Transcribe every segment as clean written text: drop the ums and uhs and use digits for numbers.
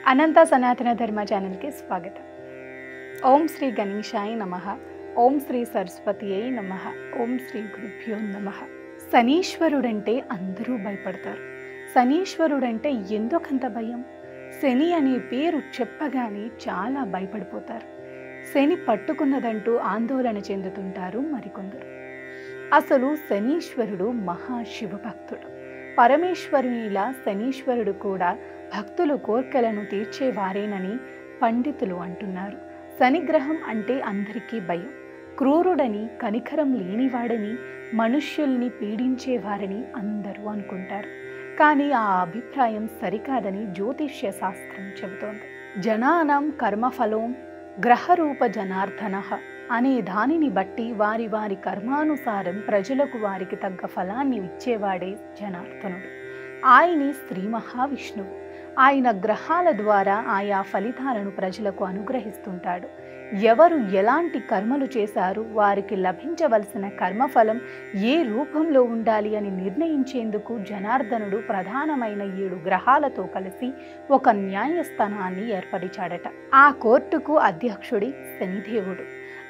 అనంత సనాతన ధర్మ ఛానల్కి స్వాగతం. ఓం శ్రీ గణేశాయ నమః. ఓం శ్రీ సరస్వతియై నమః. ఓం శ్రీ గురుభ్యో నమః. శనీశ్వరుడంటే అందరూ భయపడతారు. శనీశ్వరుడంటే ఎందుకంత భయం? శని అనే పేరు చెప్పగానే చాలా భయపడిపోతారు. శని పట్టుకున్నదంటూ ఆందోళన చెందుతుంటారు మరికొందరు. అసలు శనీశ్వరుడు మహాశివ భక్తుడు. పరమేశ్వరునిలా శనీశ్వరుడు కూడా భక్తులు కోర్కెలను తీర్చేవారేనని పండితులు అంటున్నారు. శనిగ్రహం అంటే అందరికీ భయం. క్రూరుడని, కనికరం లేనివాడని, మనుష్యుల్ని పీడించేవారని అందరూ అనుకుంటారు. కానీ ఆ అభిప్రాయం సరికాదని జ్యోతిష్య శాస్త్రం చెబుతోంది. జనానాం కర్మఫలం గ్రహరూప జనార్దనః అనే దానిని బట్టి వారి వారి కర్మానుసారం ప్రజలకు వారికి తగ్గ ఫలాన్ని ఇచ్చేవాడే జనార్దనుడు. ఆయనే శ్రీ మహావిష్ణువు. ఆయన గ్రహాల ద్వారా ఆయా ఫలితాలను ప్రజలకు అనుగ్రహిస్తుంటాడు. ఎవరు ఎలాంటి కర్మలు చేశారు, వారికి లభించవలసిన కర్మఫలం ఏ రూపంలో ఉండాలి అని నిర్ణయించేందుకు జనార్దనుడు ప్రధానమైన 7 గ్రహాలతో కలిసి ఒక న్యాయస్థానాన్ని ఏర్పరిచాడట. ఆ కోర్టుకు అధ్యక్షుడి శనిదేవుడు.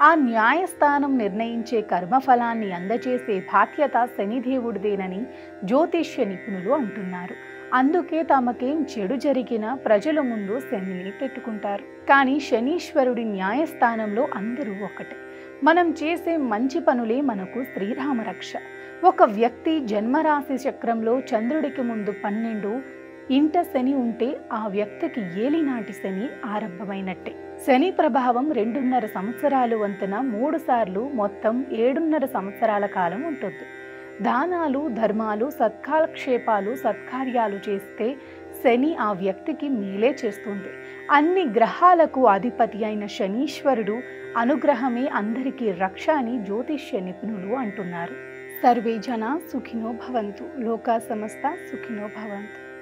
ఆ న్యాయస్థానం నిర్ణయించే కర్మఫలాన్ని అందజేసే బాధ్యత శనిదేవుడిదేనని జ్యోతిష్య నిపుణులు అంటున్నారు. అందుకే తమకేం చెడు జరిగినా ప్రజల ముందు శనిని పెట్టుకుంటారు. కానీ శనీశ్వరుడి న్యాయస్థానంలో అందరూ ఒకటే. మనం చేసే మంచి పనులే మనకు శ్రీరామ రక్ష. ఒక వ్యక్తి జన్మరాశి చక్రంలో చంద్రుడికి ముందు 12 ఇంట శని ఉంటే ఆ వ్యక్తికి ఏలినాటి శని ఆరంభమైనట్టే. శని ప్రభావం 2.5 సంవత్సరాలు వంతున 3 సార్లు మొత్తం 7.5 సంవత్సరాల కాలం ఉంటుంది. దానాలు, ధర్మాలు, సత్కాలక్షేపాలు, సత్కార్యాలు చేస్తే శని ఆ వ్యక్తికి మేలే చేస్తుంది. అన్ని గ్రహాలకు అధిపతి అయిన శనీశ్వరుడు అనుగ్రహమే అందరికీ రక్ష అని జ్యోతిష్య నిపుణులు అంటున్నారు. సర్వే జనా సుఖినో భవంతు. లోకా సమస్త సుఖినో భవంతు.